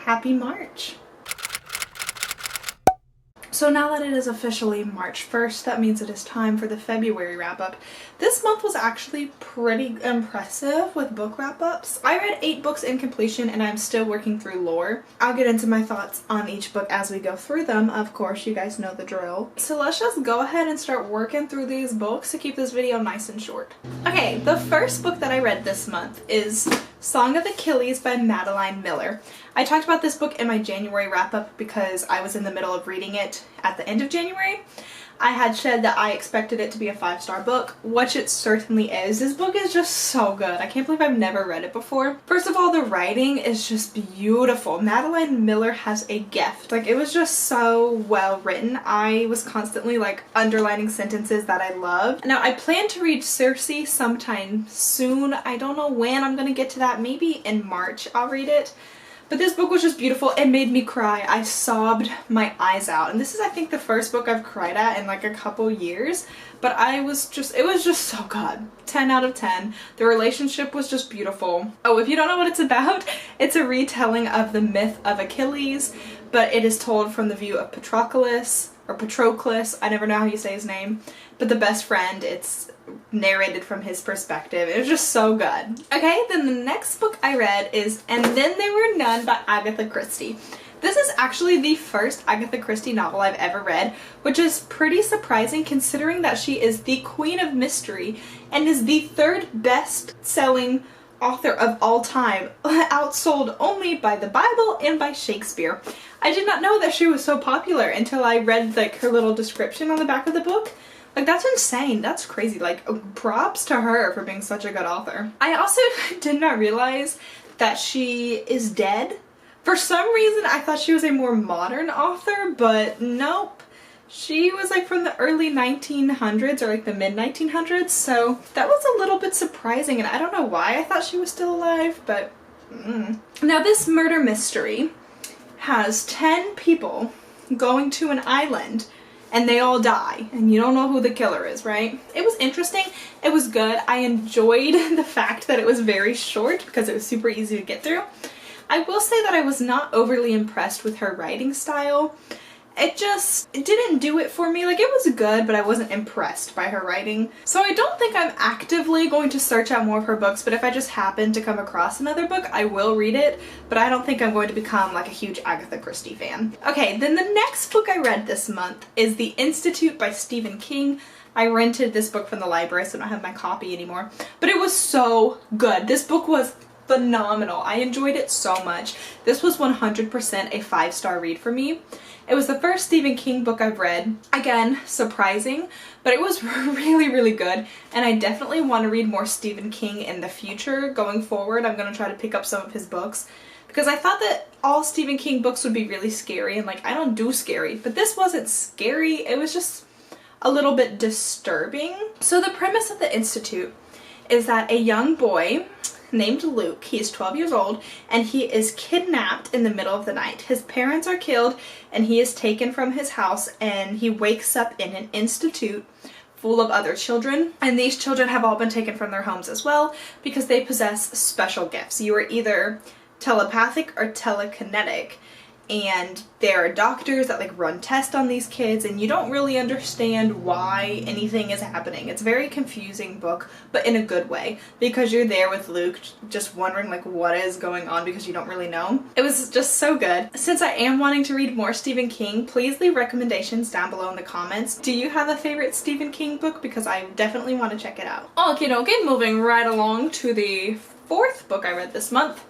Happy March! So now that it is officially March 1st, that means it is time for the February wrap-up. This month was actually pretty impressive with book wrap-ups. I read 8 books in completion and I'm still working through lore. I'll get into my thoughts on each book as we go through them. Of course, you guys know the drill. So let's just go ahead and start working through these books to keep this video nice and short. Okay, the first book that I read this month is Song of Achilles by Madeline Miller. I talked about this book in my January wrap-up because I was in the middle of reading it at the end of January. I had said that I expected it to be a 5-star book, which it certainly is. This book is just so good. I can't believe I've never read it before. First of all, the writing is just beautiful. Madeline Miller has a gift. Like, it was just so well written. I was constantly like underlining sentences that I love. Now, I plan to read Circe sometime soon. I don't know when I'm gonna get to that. Maybe in March I'll read it. But this book was just beautiful. It made me cry. I sobbed my eyes out. And this is, I think, the first book I've cried at in like a couple years. But it was just so good. 10 out of 10. The relationship was just beautiful. Oh, if you don't know what it's about, it's a retelling of the myth of Achilles, but it is told from the view of Patroclus, I never know how you say his name, but the best friend. It's narrated from his perspective. It was just so good. Okay, then the next book I read is And Then There Were None by Agatha Christie. This is actually the first Agatha Christie novel I've ever read, which is pretty surprising considering that she is the queen of mystery and is the 3rd best-selling author of all time, outsold only by the Bible and by Shakespeare. I did not know that she was so popular until I read like her little description on the back of the book. Like, that's insane. That's crazy. Like, props to her for being such a good author. I also did not realize that she is dead. For some reason, I thought she was a more modern author, but nope. She was like from the early 1900s or like the mid 1900s, so that was a little bit surprising, and I don't know why I thought she was still alive, but Now, this murder mystery has 10 people going to an island and they all die, and you don't know who the killer is, right? It was interesting. It was good. I enjoyed the fact that it was very short because it was super easy to get through. I will say that I was not overly impressed with her writing style. It didn't do it for me. Like, it was good, but I wasn't impressed by her writing. So I don't think I'm actively going to search out more of her books, but if I just happen to come across another book, I will read it, but I don't think I'm going to become like a huge Agatha Christie fan. Okay, then the next book I read this month is The Institute by Stephen King. I rented this book from the library, so I don't have my copy anymore, but it was so good. This book was phenomenal. I enjoyed it so much. This was 100% a 5-star read for me. It was the first Stephen King book I've read. Again, surprising, but it was really, really good, and I definitely want to read more Stephen King in the future. Going forward, I'm going to try to pick up some of his books, because I thought that all Stephen King books would be really scary, and like, I don't do scary, but this wasn't scary. It was just a little bit disturbing. So the premise of The Institute is that a young boy named Luke, he is 12 years old, and he is kidnapped in the middle of the night. His parents are killed and he is taken from his house, and he wakes up in an institute full of other children, and these children have all been taken from their homes as well because they possess special gifts. You are either telepathic or telekinetic, and there are doctors that like run tests on these kids, and you don't really understand why anything is happening. It's a very confusing book, but in a good way, because you're there with Luke just wondering like what is going on because you don't really know. It was just so good. Since I am wanting to read more Stephen King, please leave recommendations down below in the comments. Do you have a favorite Stephen King book? Because I definitely want to check it out. Okay, moving right along to the 4th book I read this month.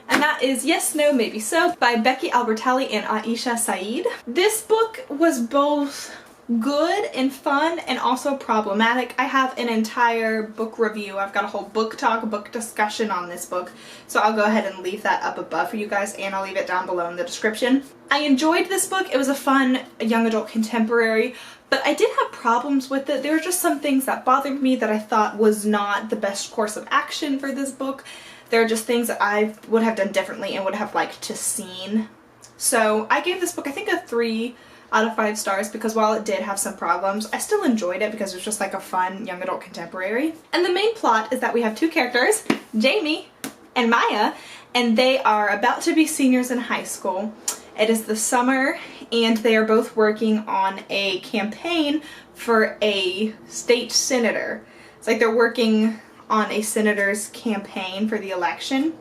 And that is Yes, No, Maybe So by Becky Albertalli and Aisha Saeed. This book was both good and fun and also problematic. I have an entire book review. I've got a whole book talk, book discussion on this book, so I'll go ahead and leave that up above for you guys, and I'll leave it down below in the description. I enjoyed this book. It was a fun young adult contemporary, but I did have problems with it. There were just some things that bothered me that I thought was not the best course of action for this book. There are just things that I would have done differently and would have liked to seen. So I gave this book, I think, a 3 out of 5 stars, because while it did have some problems, I still enjoyed it because it was just like a fun young adult contemporary. And the main plot is that we have 2 characters, Jamie and Maya, and they are about to be seniors in high school. It is the summer, and they are both working on a campaign for a state senator. It's like they're working on a senator's campaign for the election,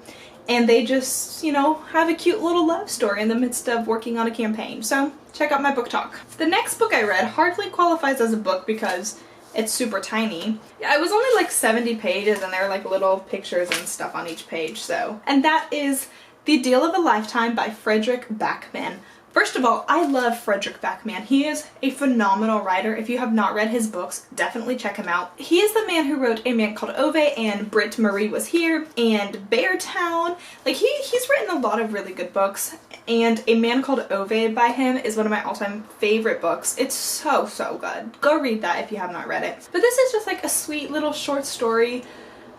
and they just, you know, have a cute little love story in the midst of working on a campaign. So check out my book talk. The next book I read hardly qualifies as a book because it's super tiny. Yeah, it was only like 70 pages, and there are like little pictures and stuff on each page, so. And that is The Deal of a Lifetime by Fredrik Backman. First of all, I love Fredrik Backman. He is a phenomenal writer. If you have not read his books, definitely check him out. He is the man who wrote A Man Called Ove and Britt Marie Was Here and Beartown. Like, he's written a lot of really good books, and A Man Called Ove by him is one of my all-time favorite books. It's so, so good. Go read that if you have not read it. But this is just like a sweet little short story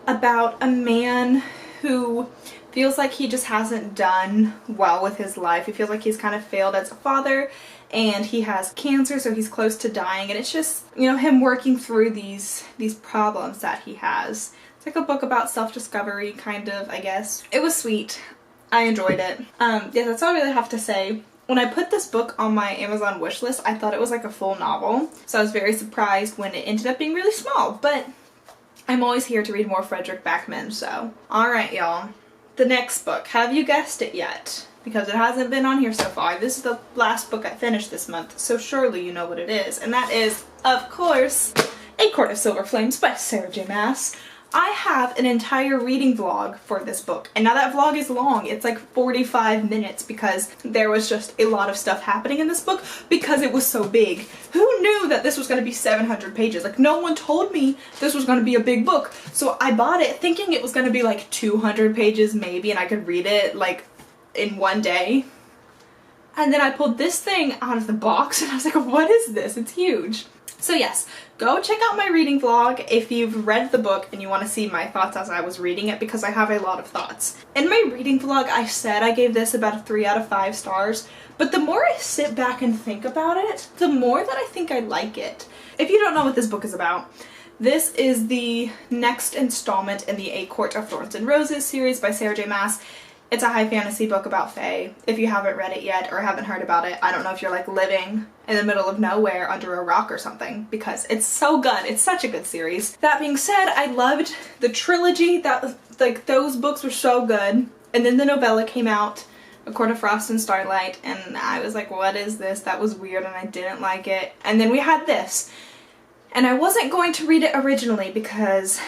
about a man who feels like he just hasn't done well with his life. He feels like he's kind of failed as a father, and he has cancer, so he's close to dying, and it's just, you know, him working through these problems that he has. It's like a book about self-discovery, kind of, I guess. It was sweet. I enjoyed it. Yeah, that's all I really have to say. When I put this book on my Amazon wishlist, I thought it was like a full novel, so I was very surprised when it ended up being really small, but I'm always here to read more Fredrik Backman, so. Alright, y'all. The next book. Have you guessed it yet? Because it hasn't been on here so far. This is the last book I finished this month, so surely you know what it is. And that is, of course, A Court of Silver Flames by Sarah J. Maas. I have an entire reading vlog for this book, and now that vlog is long. It's like 45 minutes because there was just a lot of stuff happening in this book because it was so big. Who knew that this was going to be 700 pages? Like, no one told me this was going to be a big book, so I bought it thinking it was going to be like 200 pages maybe, and I could read it like in one day. And then I pulled this thing out of the box and I was like, what is this? It's huge. So yes, go check out my reading vlog if you've read the book and you want to see my thoughts as I was reading it, because I have a lot of thoughts. In my reading vlog, I said I gave this about a 3 out of 5 stars, but the more I sit back and think about it, the more that I think I like it. If you don't know what this book is about, this is the next installment in the A Court of Thorns and Roses series by Sarah J. Maas. It's a high fantasy book about fae. If you haven't read it yet or haven't heard about it, I don't know if you're like living in the middle of nowhere under a rock or something, because it's so good. It's such a good series. That being said, I loved the trilogy. Like, those books were so good. And then the novella came out, A Court of Frost and Starlight, and I was like, what is this? That was weird and I didn't like it. And then we had this. And I wasn't going to read it originally because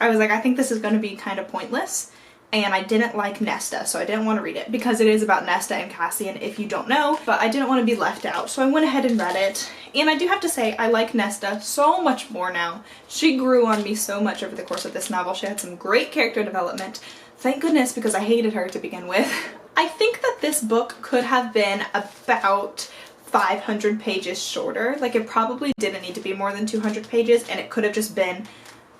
I was like, I think this is going to be kind of pointless. And I didn't like Nesta, so I didn't want to read it because it is about Nesta and Cassian, if you don't know, but I didn't want to be left out, so I went ahead and read it. And I do have to say, I like Nesta so much more now. She grew on me so much over the course of this novel. She had some great character development. Thank goodness, because I hated her to begin with. I think that this book could have been about 500 pages shorter. Like, it probably didn't need to be more than 200 pages, and it could have just been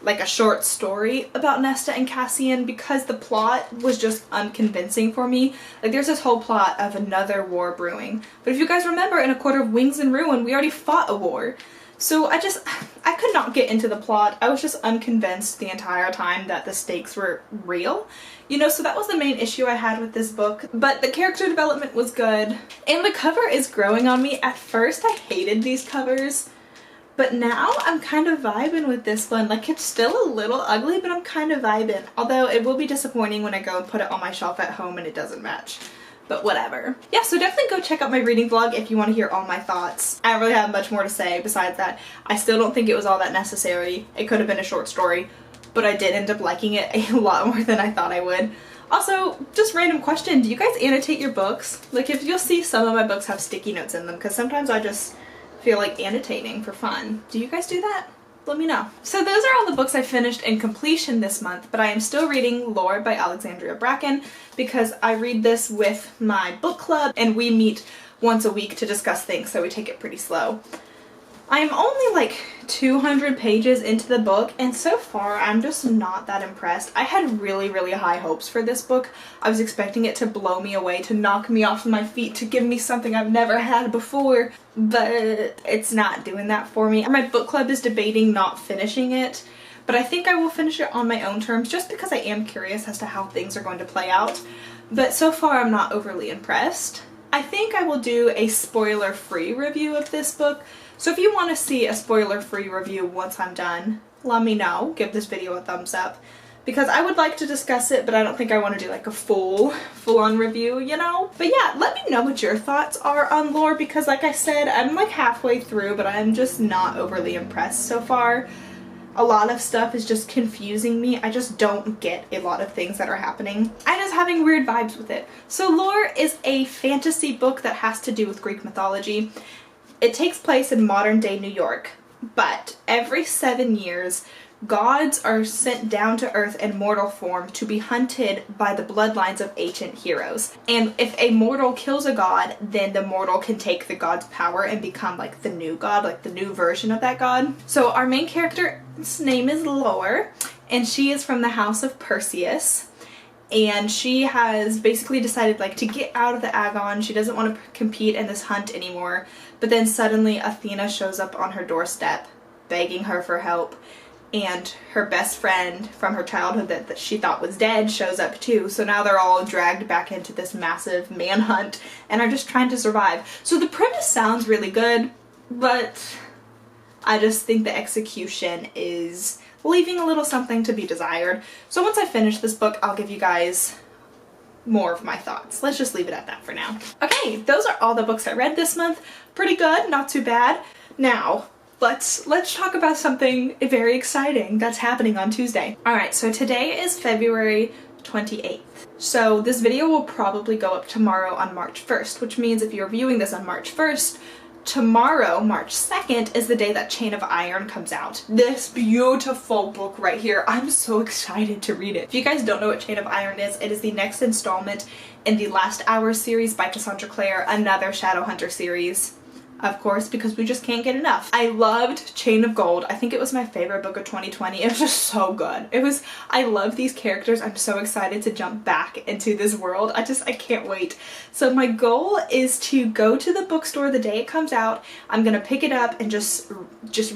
like a short story about Nesta and Cassian, because the plot was just unconvincing for me. Like, there's this whole plot of another war brewing, but if you guys remember, in A Court of Wings and Ruin, we already fought a war. So I could not get into the plot. I was just unconvinced the entire time that the stakes were real. You know, so that was the main issue I had with this book. But the character development was good. And the cover is growing on me. At first I hated these covers, but now I'm kind of vibing with this one. Like, it's still a little ugly, but I'm kind of vibing. Although it will be disappointing when I go and put it on my shelf at home and it doesn't match. But whatever. Yeah, so definitely go check out my reading vlog if you want to hear all my thoughts. I don't really have much more to say besides that. I still don't think it was all that necessary. It could have been a short story, but I did end up liking it a lot more than I thought I would. Also, just random question, do you guys annotate your books? Like, if you'll see some of my books have sticky notes in them, because sometimes I just feel like annotating for fun. Do you guys do that? Let me know. So those are all the books I finished in completion this month, but I am still reading Lore by Alexandria Bracken because I read this with my book club and we meet once a week to discuss things, so we take it pretty slow. I'm only like 200 pages into the book, and so far I'm just not that impressed. I had really, really high hopes for this book. I was expecting it to blow me away, to knock me off my feet, to give me something I've never had before, but it's not doing that for me. My book club is debating not finishing it, but I think I will finish it on my own terms just because I am curious as to how things are going to play out. But so far I'm not overly impressed. I think I will do a spoiler-free review of this book. So if you want to see a spoiler-free review once I'm done, let me know. Give this video a thumbs up. Because I would like to discuss it, but I don't think I want to do like a full-on review, you know? But yeah, let me know what your thoughts are on lore, because like I said, I'm like halfway through, but I'm just not overly impressed so far. A lot of stuff is just confusing me. I just don't get a lot of things that are happening. I'm just having weird vibes with it. So Lore is a fantasy book that has to do with Greek mythology. It takes place in modern day New York, but every 7 years, gods are sent down to earth in mortal form to be hunted by the bloodlines of ancient heroes. And if a mortal kills a god, then the mortal can take the god's power and become like the new god, like the new version of that god. So our main character's name is Lore, and she is from the house of Perseus. And she has basically decided like to get out of the Agon. She doesn't want to compete in this hunt anymore. But then suddenly Athena shows up on her doorstep, begging her for help. And her best friend from her childhood that she thought was dead shows up too. So now they're all dragged back into this massive manhunt and are just trying to survive. So the premise sounds really good, but I just think the execution is leaving a little something to be desired. So once I finish this book, I'll give you guys more of my thoughts. Let's just leave it at that for now. Okay, those are all the books I read this month. Pretty good, not too bad. Now, let's talk about something very exciting that's happening on Tuesday. Alright, so today is February 28th. So this video will probably go up tomorrow on March 1st, which means if you're viewing this on March 1st, tomorrow, March 2nd, is the day that Chain of Iron comes out. This beautiful book right here. I'm so excited to read it. If you guys don't know what Chain of Iron is, it is the next installment in the Last Hour series by Cassandra Clare, another Shadowhunter series. Of course, because we just can't get enough. I loved Chain of Gold. I think it was my favorite book of 2020. It was just so good. I love these characters. I'm so excited to jump back into this world. I can't wait. So my goal is to go to the bookstore the day it comes out. I'm gonna pick it up and just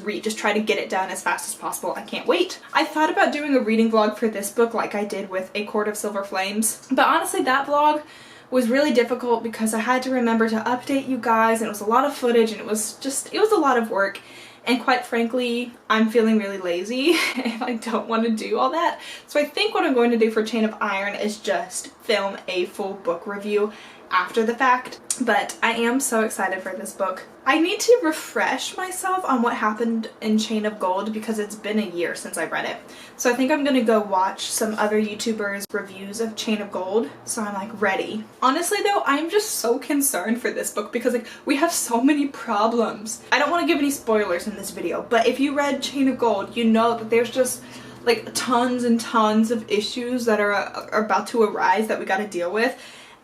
read, just try to get it done as fast as possible. I can't wait. I thought about doing a reading vlog for this book like I did with A Court of Silver Flames, but honestly that vlog was really difficult because I had to remember to update you guys, and it was a lot of footage, and it was a lot of work, and quite frankly I'm feeling really lazy and I don't want to do all that. So I think what I'm going to do for Chain of Iron is just film a full book review after the fact. But I am so excited for this book. I need to refresh myself on what happened in Chain of Gold because it's been a year since I read it. So I think I'm gonna go watch some other YouTubers' reviews of Chain of Gold, so I'm like ready. Honestly though, I'm just so concerned for this book because like we have so many problems. I don't want to give any spoilers in this video, but if you read Chain of Gold, you know that there's just like tons and tons of issues that are about to arise that we gotta deal with.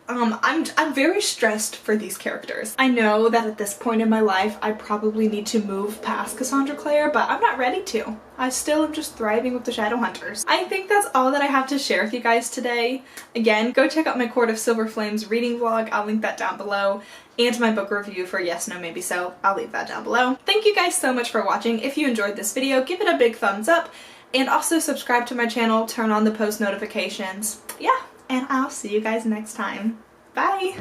I'm very stressed for these characters. I know that at this point in my life I probably need to move past Cassandra Clare, but I'm not ready to. I still am just thriving with the Shadowhunters. I think that's all that I have to share with you guys today. Again, go check out my Court of Silver Flames reading vlog. I'll link that down below. And my book review for Yes, No, Maybe So. I'll leave that down below. Thank you guys so much for watching. If you enjoyed this video, give it a big thumbs up. And also subscribe to my channel, turn on the post notifications. Yeah. And I'll see you guys next time. Bye!